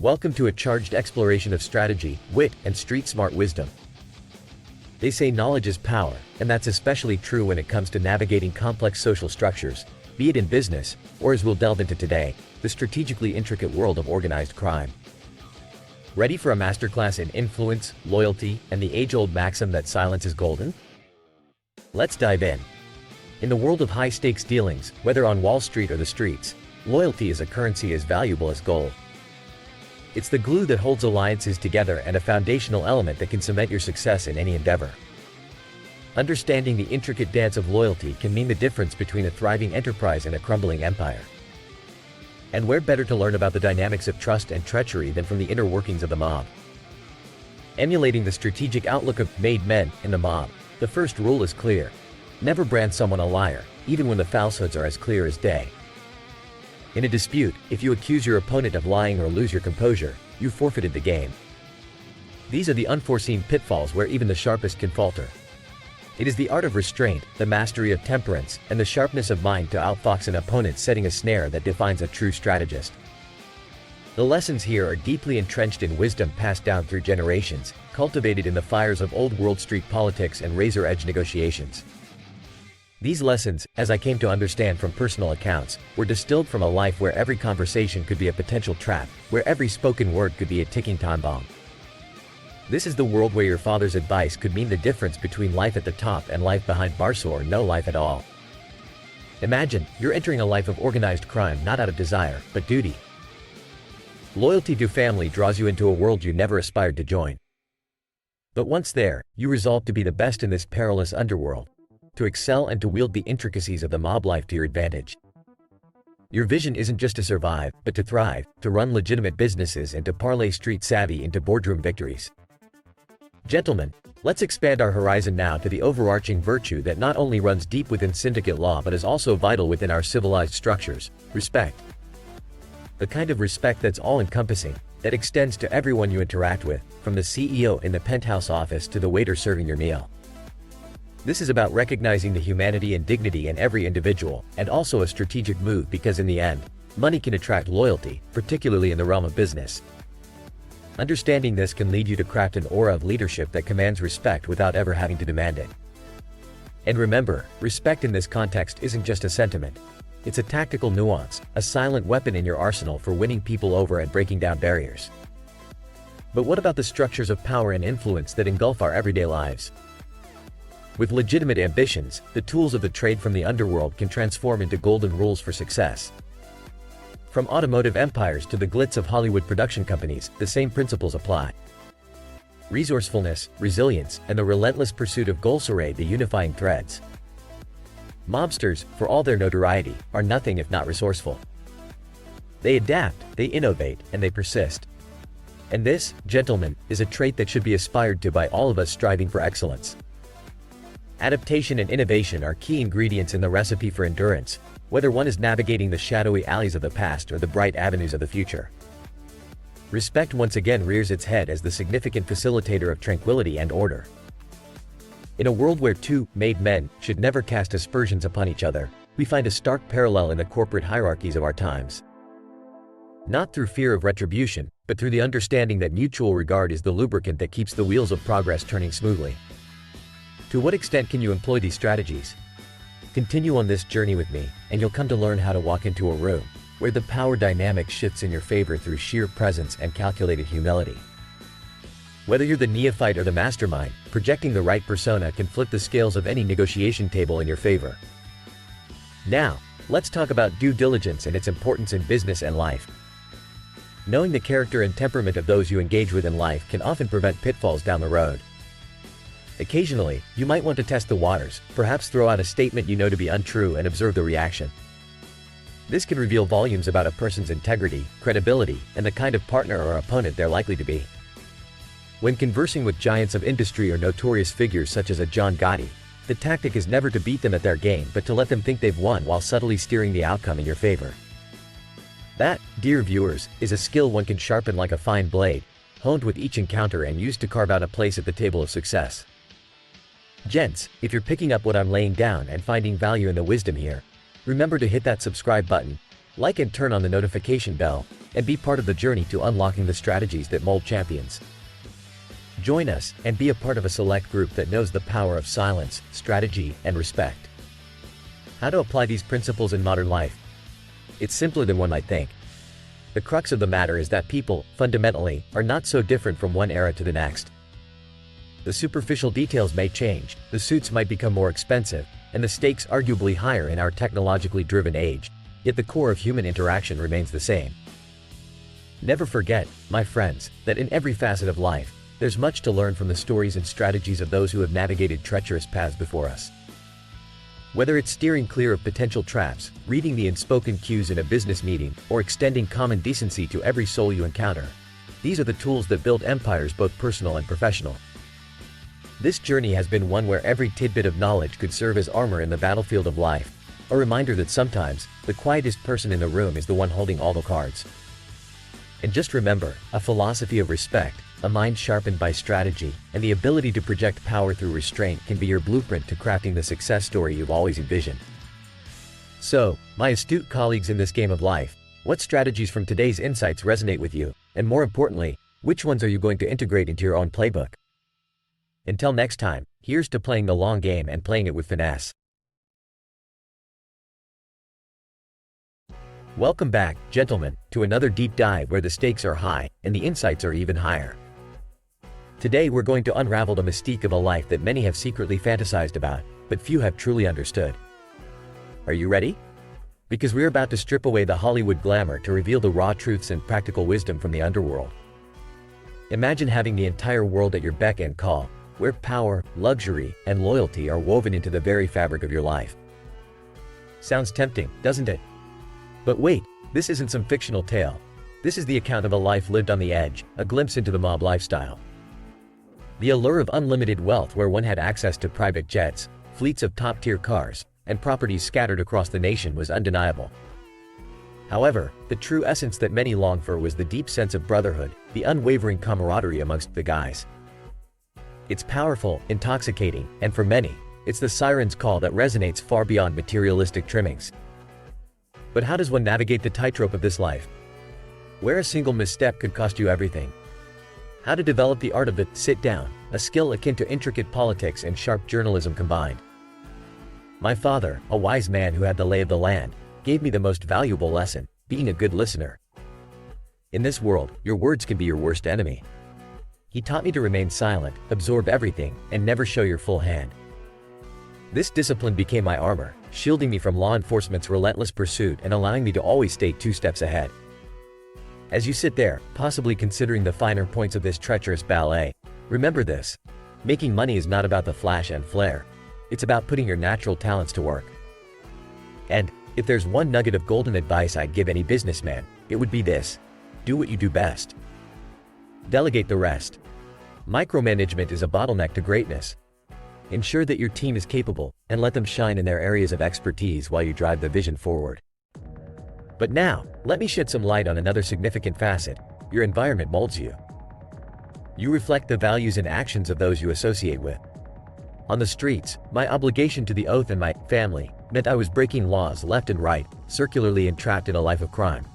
Welcome to a charged exploration of strategy, wit, and street-smart wisdom. They say knowledge is power, and that's especially true when it comes to navigating complex social structures, be it in business, or as we'll delve into today, the strategically intricate world of organized crime. Ready for a masterclass in influence, loyalty, and the age-old maxim that silence is golden? Let's dive in. In the world of high-stakes dealings, whether on Wall Street or the streets, loyalty is a currency as valuable as gold. It's the glue that holds alliances together and a foundational element that can cement your success in any endeavor. Understanding the intricate dance of loyalty can mean the difference between a thriving enterprise and a crumbling empire. And where better to learn about the dynamics of trust and treachery than from the inner workings of the mob? Emulating the strategic outlook of made men in the mob, the first rule is clear. Never brand someone a liar, even when the falsehoods are as clear as day. In a dispute, if you accuse your opponent of lying or lose your composure, you forfeited the game. These are the unforeseen pitfalls where even the sharpest can falter. It is the art of restraint, the mastery of temperance, and the sharpness of mind to outfox an opponent setting a snare that defines a true strategist. The lessons here are deeply entrenched in wisdom passed down through generations, cultivated in the fires of old Wall Street politics and razor-edge negotiations. These lessons, as I came to understand from personal accounts, were distilled from a life where every conversation could be a potential trap, where every spoken word could be a ticking time bomb. This is the world where your father's advice could mean the difference between life at the top and life behind bars or no life at all. Imagine, you're entering a life of organized crime not out of desire, but duty. Loyalty to family draws you into a world you never aspired to join. But once there, you resolve to be the best in this perilous underworld, to excel and to wield the intricacies of the mob life to your advantage. Your vision isn't just to survive, but to thrive, to run legitimate businesses and to parlay street savvy into boardroom victories. Gentlemen, let's expand our horizon now to the overarching virtue that not only runs deep within syndicate law but is also vital within our civilized structures: respect. The kind of respect that's all-encompassing, that extends to everyone you interact with, from the CEO in the penthouse office to the waiter serving your meal. This is about recognizing the humanity and dignity in every individual, and also a strategic move because in the end, money can attract loyalty, particularly in the realm of business. Understanding this can lead you to craft an aura of leadership that commands respect without ever having to demand it. And remember, respect in this context isn't just a sentiment. It's a tactical nuance, a silent weapon in your arsenal for winning people over and breaking down barriers. But what about the structures of power and influence that engulf our everyday lives? With legitimate ambitions, the tools of the trade from the underworld can transform into golden rules for success. From automotive empires to the glitz of Hollywood production companies, the same principles apply. Resourcefulness, resilience, and the relentless pursuit of goals are the unifying threads. Mobsters, for all their notoriety, are nothing if not resourceful. They adapt, they innovate, and they persist. And this, gentlemen, is a trait that should be aspired to by all of us striving for excellence. Adaptation and innovation are key ingredients in the recipe for endurance, whether one is navigating the shadowy alleys of the past or the bright avenues of the future. Respect once again rears its head as the significant facilitator of tranquility and order. In a world where two made men should never cast aspersions upon each other, we find a stark parallel in the corporate hierarchies of our times. Not through fear of retribution, but through the understanding that mutual regard is the lubricant that keeps the wheels of progress turning smoothly. To what extent can you employ these strategies? Continue on this journey with me, and you'll come to learn how to walk into a room where the power dynamic shifts in your favor through sheer presence and calculated humility. Whether you're the neophyte or the mastermind, projecting the right persona can flip the scales of any negotiation table in your favor. Now, let's talk about due diligence and its importance in business and life. Knowing the character and temperament of those you engage with in life can often prevent pitfalls down the road. Occasionally, you might want to test the waters, perhaps throw out a statement you know to be untrue and observe the reaction. This can reveal volumes about a person's integrity, credibility, and the kind of partner or opponent they're likely to be. When conversing with giants of industry or notorious figures such as a John Gotti, the tactic is never to beat them at their game but to let them think they've won while subtly steering the outcome in your favor. That, dear viewers, is a skill one can sharpen like a fine blade, honed with each encounter and used to carve out a place at the table of success. Gents, if you're picking up what I'm laying down and finding value in the wisdom here, remember to hit that subscribe button, like and turn on the notification bell, and be part of the journey to unlocking the strategies that mold champions. Join us and be a part of a select group that knows the power of silence, strategy, and respect. How to apply these principles in modern life? It's simpler than one might think. The crux of the matter is that people, fundamentally, are not so different from one era to the next. The superficial details may change, the suits might become more expensive, and the stakes arguably higher in our technologically driven age, yet the core of human interaction remains the same. Never forget, my friends, that in every facet of life, there's much to learn from the stories and strategies of those who have navigated treacherous paths before us. Whether it's steering clear of potential traps, reading the unspoken cues in a business meeting, or extending common decency to every soul you encounter, these are the tools that build empires both personal and professional. This journey has been one where every tidbit of knowledge could serve as armor in the battlefield of life, a reminder that sometimes, the quietest person in the room is the one holding all the cards. And just remember, a philosophy of respect, a mind sharpened by strategy, and the ability to project power through restraint can be your blueprint to crafting the success story you've always envisioned. So, my astute colleagues in this game of life, what strategies from today's insights resonate with you, and more importantly, which ones are you going to integrate into your own playbook? Until next time, here's to playing the long game and playing it with finesse. Welcome back, gentlemen, to another deep dive where the stakes are high and the insights are even higher. Today we're going to unravel the mystique of a life that many have secretly fantasized about, but few have truly understood. Are you ready? Because we're about to strip away the Hollywood glamour to reveal the raw truths and practical wisdom from the underworld. Imagine having the entire world at your beck and call, where power, luxury, and loyalty are woven into the very fabric of your life. Sounds tempting, doesn't it? But wait, this isn't some fictional tale. This is the account of a life lived on the edge, a glimpse into the mob lifestyle. The allure of unlimited wealth where one had access to private jets, fleets of top-tier cars, and properties scattered across the nation was undeniable. However, the true essence that many long for was the deep sense of brotherhood, the unwavering camaraderie amongst the guys. It's powerful, intoxicating, and for many, it's the siren's call that resonates far beyond materialistic trimmings. But how does one navigate the tightrope of this life? Where a single misstep could cost you everything. How to develop the art of the sit down, a skill akin to intricate politics and sharp journalism combined. My father, a wise man who had the lay of the land, gave me the most valuable lesson, being a good listener. In this world, your words can be your worst enemy. He taught me to remain silent, absorb everything, and never show your full hand. This discipline became my armor, shielding me from law enforcement's relentless pursuit and allowing me to always stay 2 steps ahead. As you sit there, possibly considering the finer points of this treacherous ballet, remember this: making money is not about the flash and flare. It's about putting your natural talents to work. And, if there's one nugget of golden advice I'd give any businessman, it would be this: do what you do best. Delegate the rest. Micromanagement is a bottleneck to greatness. Ensure that your team is capable, and let them shine in their areas of expertise while you drive the vision forward. But now, let me shed some light on another significant facet: your environment molds you. You reflect the values and actions of those you associate with. On the streets, my obligation to the oath and my family meant I was breaking laws left and right, circularly entrapped in a life of crime.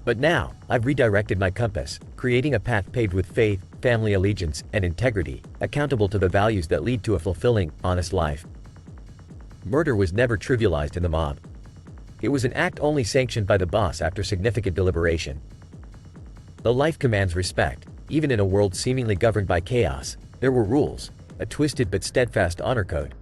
But now, I've redirected my compass, creating a path paved with faith, family allegiance, and integrity, accountable to the values that lead to a fulfilling, honest life. Murder was never trivialized in the mob. It was an act only sanctioned by the boss after significant deliberation. The life commands respect. Even in a world seemingly governed by chaos, there were rules, a twisted but steadfast honor code.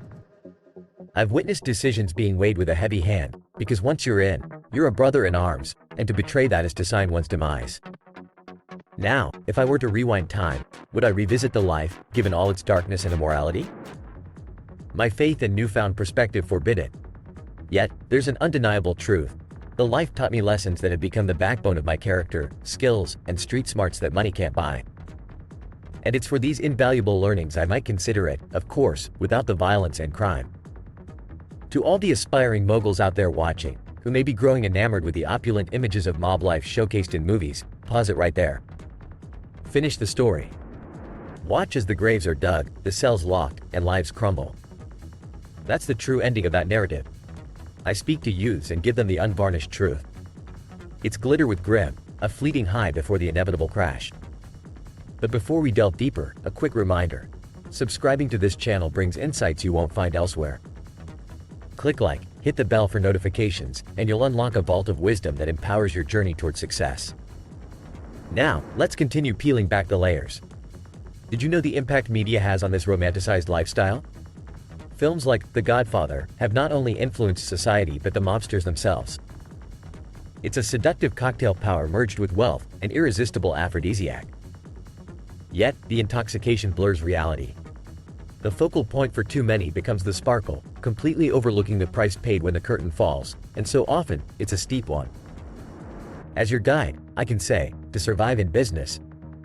I've witnessed decisions being weighed with a heavy hand, because once you're in, you're a brother in arms, and to betray that is to sign one's demise. Now, if I were to rewind time, would I revisit the life, given all its darkness and immorality? My faith and newfound perspective forbid it. Yet, there's an undeniable truth. The life taught me lessons that have become the backbone of my character, skills, and street smarts that money can't buy. And it's for these invaluable learnings I might consider it, of course, without the violence and crime. To all the aspiring moguls out there watching, who may be growing enamored with the opulent images of mob life showcased in movies, pause it right there. Finish the story. Watch as the graves are dug, the cells locked, and lives crumble. That's the true ending of that narrative. I speak to youths and give them the unvarnished truth. It's glitter with grim, a fleeting high before the inevitable crash. But before we delve deeper, a quick reminder. Subscribing to this channel brings insights you won't find elsewhere. Click like, hit the bell for notifications, and you'll unlock a vault of wisdom that empowers your journey toward success. Now, let's continue peeling back the layers. Did you know the impact media has on this romanticized lifestyle? Films like The Godfather have not only influenced society but the mobsters themselves. It's a seductive cocktail power merged with wealth, an irresistible aphrodisiac. Yet, the intoxication blurs reality. The focal point for too many becomes the sparkle, completely overlooking the price paid when the curtain falls, and so often, it's a steep one. As your guide, I can say, to survive in business,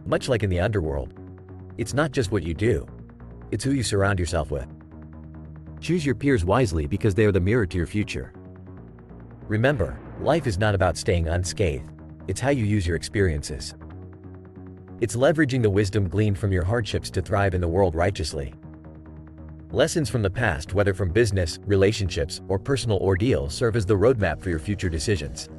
much like in the underworld, it's not just what you do, it's who you surround yourself with. Choose your peers wisely because they are the mirror to your future. Remember, life is not about staying unscathed, it's how you use your experiences. It's leveraging the wisdom gleaned from your hardships to thrive in the world righteously. Lessons from the past, whether from business, relationships, or personal ordeals, serve as the roadmap for your future decisions.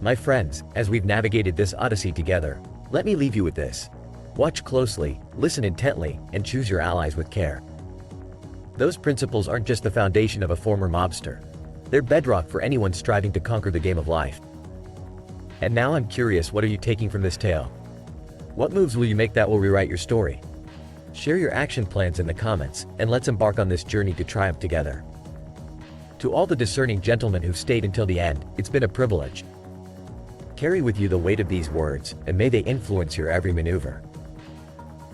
My friends, as we've navigated this odyssey together, let me leave you with this. Watch closely, listen intently, and choose your allies with care. Those principles aren't just the foundation of a former mobster. They're bedrock for anyone striving to conquer the game of life. And now I'm curious, what are you taking from this tale? What moves will you make that will rewrite your story? Share your action plans in the comments, and let's embark on this journey to triumph together. To all the discerning gentlemen who've stayed until the end, it's been a privilege. Carry with you the weight of these words, and may they influence your every maneuver.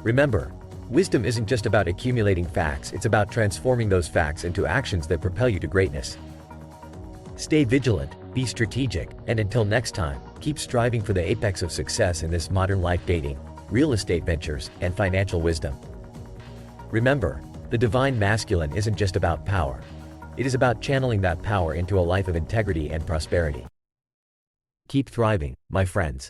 Remember, wisdom isn't just about accumulating facts, it's about transforming those facts into actions that propel you to greatness. Stay vigilant, be strategic, and until next time, keep striving for the apex of success in this modern life: dating, real estate ventures, and financial wisdom. Remember, the divine masculine isn't just about power. It is about channeling that power into a life of integrity and prosperity. Keep thriving, my friends.